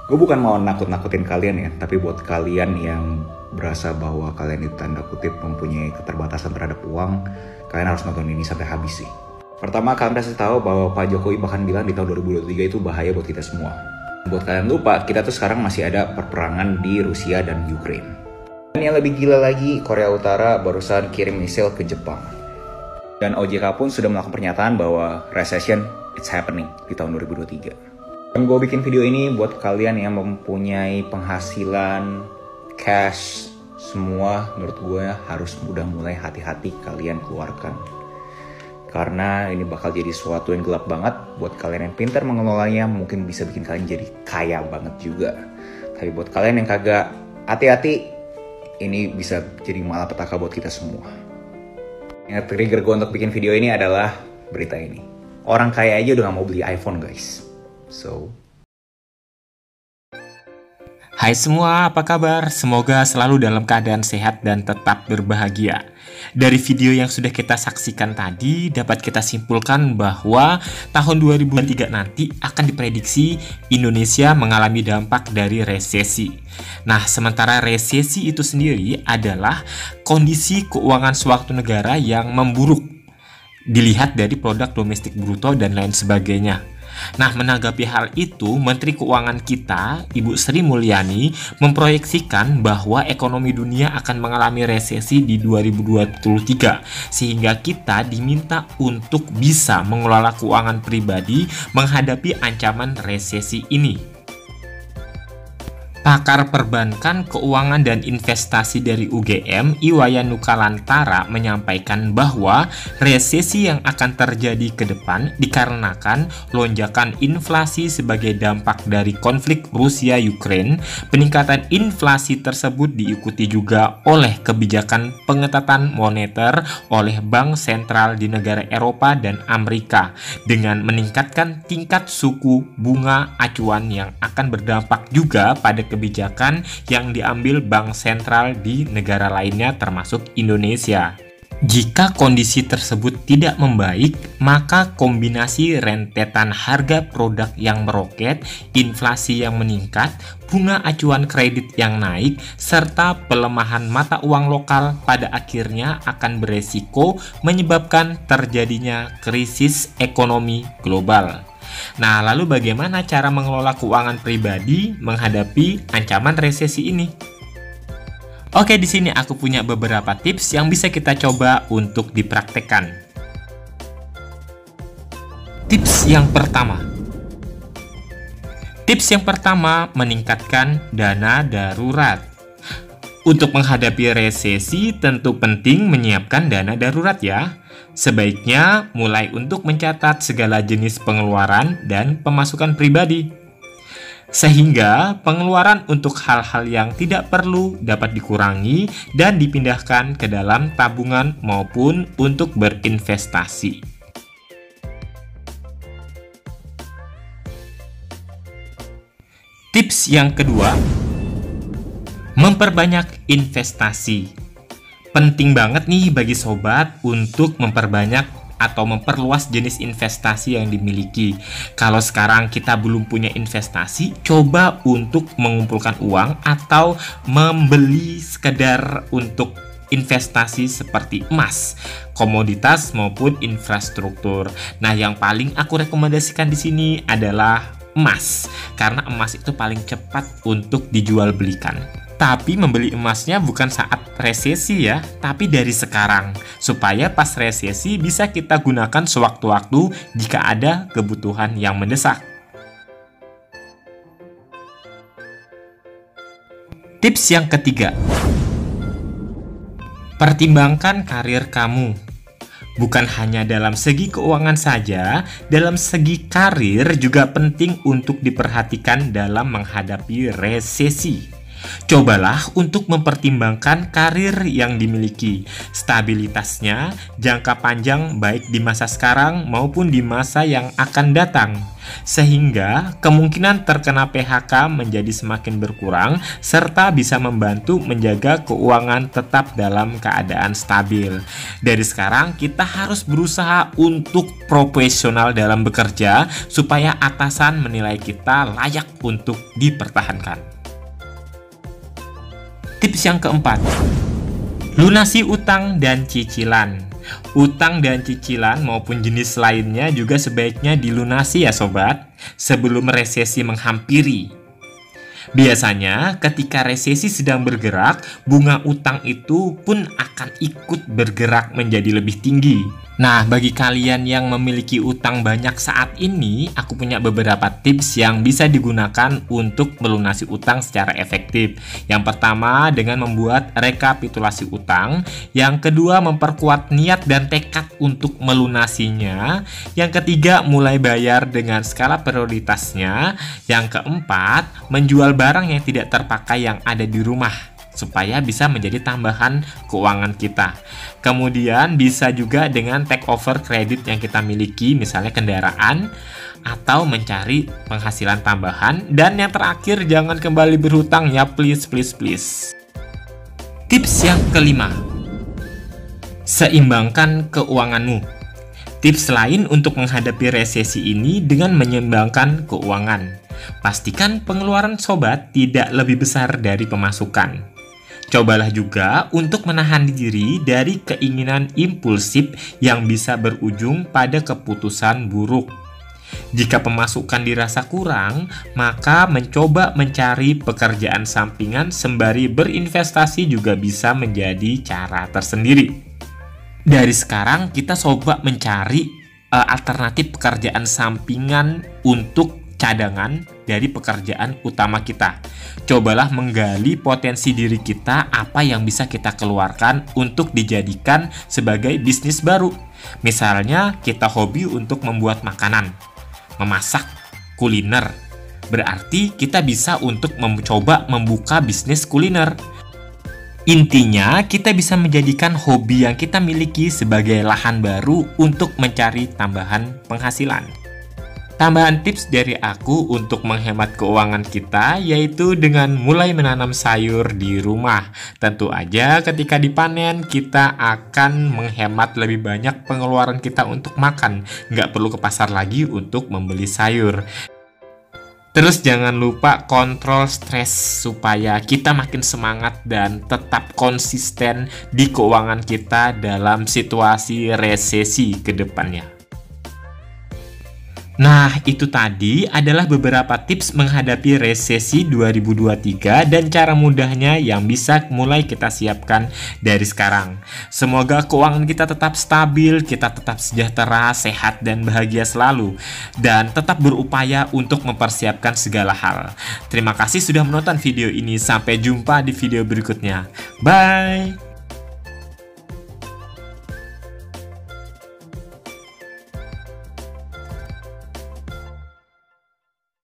Gue bukan mau nakut-nakutin kalian ya, tapi buat kalian yang berasa bahwa kalian itu tanda kutip mempunyai keterbatasan terhadap uang, kalian harus nonton ini sampai habis sih. Pertama, kalian pasti tahu bahwa Pak Jokowi bahkan bilang di tahun 2023 itu bahaya buat kita semua. Buat kalian lupa, kita tuh sekarang masih ada perperangan di Rusia dan Ukraine. Dan yang lebih gila lagi, Korea Utara barusan kirim misil ke Jepang. Dan OJK pun sudah melakukan pernyataan bahwa recession it's happening di tahun 2023. Dan gue bikin video ini buat kalian yang mempunyai penghasilan cash, semua menurut gue harus udah mulai hati-hati kalian keluarkan. Karena ini bakal jadi sesuatu yang gelap banget. Buat kalian yang pintar mengelolanya mungkin bisa bikin kalian jadi kaya banget juga. Tapi buat kalian yang kagak hati-hati, ini bisa jadi malapetaka buat kita semua. Yang trigger gue untuk bikin video ini adalah berita ini. Orang kaya aja udah gak mau beli iPhone guys. Hai semua, apa kabar? Semoga selalu dalam keadaan sehat dan tetap berbahagia. Dari video yang sudah kita saksikan tadi, dapat kita simpulkan bahwa tahun 2023 nanti akan diprediksi Indonesia mengalami dampak dari resesi. Nah, sementara resesi itu sendiri adalah kondisi keuangan suatu negara yang memburuk, dilihat dari produk domestik bruto dan lain sebagainya. Nah, menanggapi hal itu, Menteri Keuangan kita, Ibu Sri Mulyani, memproyeksikan bahwa ekonomi dunia akan mengalami resesi di 2023, sehingga kita diminta untuk bisa mengelola keuangan pribadi menghadapi ancaman resesi ini. Pakar perbankan, keuangan, dan investasi dari UGM, Iwayanuka Lantara, menyampaikan bahwa resesi yang akan terjadi ke depan dikarenakan lonjakan inflasi sebagai dampak dari konflik Rusia-Ukraine. Peningkatan inflasi tersebut diikuti juga oleh kebijakan pengetatan moneter oleh bank sentral di negara Eropa dan Amerika dengan meningkatkan tingkat suku bunga acuan yang akan berdampak juga pada kebijakan yang diambil bank sentral di negara lainnya termasuk Indonesia. Jika kondisi tersebut tidak membaik, maka kombinasi rentetan harga produk yang meroket, inflasi yang meningkat, bunga acuan kredit yang naik, serta pelemahan mata uang lokal pada akhirnya akan beresiko menyebabkan terjadinya krisis ekonomi global. Nah, lalu bagaimana cara mengelola keuangan pribadi menghadapi ancaman resesi ini? Oke, di sini aku punya beberapa tips yang bisa kita coba untuk dipraktekkan. Tips yang pertama. Meningkatkan dana darurat. Untuk menghadapi resesi, tentu penting menyiapkan dana darurat ya. Sebaiknya mulai untuk mencatat segala jenis pengeluaran dan pemasukan pribadi. Sehingga pengeluaran untuk hal-hal yang tidak perlu dapat dikurangi dan dipindahkan ke dalam tabungan maupun untuk berinvestasi. Tips yang kedua, memperbanyak investasi. Penting banget nih bagi sobat untuk memperbanyak atau memperluas jenis investasi yang dimiliki. Kalau sekarang kita belum punya investasi, coba untuk mengumpulkan uang atau membeli sekedar untuk investasi seperti emas, komoditas maupun infrastruktur. Nah, yang paling aku rekomendasikan di sini adalah emas, karena emas itu paling cepat untuk dijual belikan. Tapi membeli emasnya bukan saat resesi ya, tapi dari sekarang, supaya pas resesi bisa kita gunakan sewaktu-waktu jika ada kebutuhan yang mendesak. Tips yang ketiga, pertimbangkan karir kamu. Bukan hanya dalam segi keuangan saja, dalam segi karir juga penting untuk diperhatikan dalam menghadapi resesi. Cobalah untuk mempertimbangkan karir yang dimiliki, stabilitasnya, jangka panjang baik di masa sekarang maupun di masa yang akan datang, sehingga kemungkinan terkena PHK menjadi semakin berkurang serta bisa membantu menjaga keuangan tetap dalam keadaan stabil. Dari sekarang kita harus berusaha untuk profesional dalam bekerja supaya atasan menilai kita layak untuk dipertahankan. Tips yang keempat, lunasi utang dan cicilan. Utang dan cicilan maupun jenis lainnya juga sebaiknya dilunasi ya sobat, sebelum resesi menghampiri. Biasanya ketika resesi sedang bergerak, bunga utang itu pun akan ikut bergerak menjadi lebih tinggi. Nah, bagi kalian yang memiliki utang banyak saat ini, aku punya beberapa tips yang bisa digunakan untuk melunasi utang secara efektif. Yang pertama, dengan membuat rekapitulasi utang. Yang kedua, memperkuat niat dan tekad untuk melunasinya. Yang ketiga, mulai bayar dengan skala prioritasnya. Yang keempat, menjual barang yang tidak terpakai yang ada di rumah supaya bisa menjadi tambahan keuangan kita. Kemudian bisa juga dengan take over kredit yang kita miliki, misalnya kendaraan, atau mencari penghasilan tambahan. Dan yang terakhir, jangan kembali berhutang ya, please. Tips yang kelima, seimbangkan keuanganmu. Tips lain untuk menghadapi resesi ini dengan menyeimbangkan keuangan. Pastikan pengeluaran sobat tidak lebih besar dari pemasukan. Cobalah juga untuk menahan diri dari keinginan impulsif yang bisa berujung pada keputusan buruk. Jika pemasukan dirasa kurang, maka mencoba mencari pekerjaan sampingan sembari berinvestasi juga bisa menjadi cara tersendiri. Dari sekarang kita coba mencari alternatif pekerjaan sampingan untuk cadangan dari pekerjaan utama kita. Cobalah menggali potensi diri kita, apa yang bisa kita keluarkan untuk dijadikan sebagai bisnis baru. Misalnya kita hobi untuk membuat makanan, memasak, kuliner. Berarti kita bisa untuk mencoba membuka bisnis kuliner. Intinya, kita bisa menjadikan hobi yang kita miliki sebagai lahan baru untuk mencari tambahan penghasilan. Tambahan tips dari aku untuk menghemat keuangan kita yaitu dengan mulai menanam sayur di rumah. Tentu aja ketika dipanen kita akan menghemat lebih banyak pengeluaran kita untuk makan. Nggak perlu ke pasar lagi untuk membeli sayur. Terus jangan lupa kontrol stres supaya kita makin semangat dan tetap konsisten di keuangan kita dalam situasi resesi ke depannya. Nah, itu tadi adalah beberapa tips menghadapi resesi 2023 dan cara mudahnya yang bisa mulai kita siapkan dari sekarang. Semoga keuangan kita tetap stabil, kita tetap sejahtera, sehat, dan bahagia selalu. Dan tetap berupaya untuk mempersiapkan segala hal. Terima kasih sudah menonton video ini. Sampai jumpa di video berikutnya. Bye!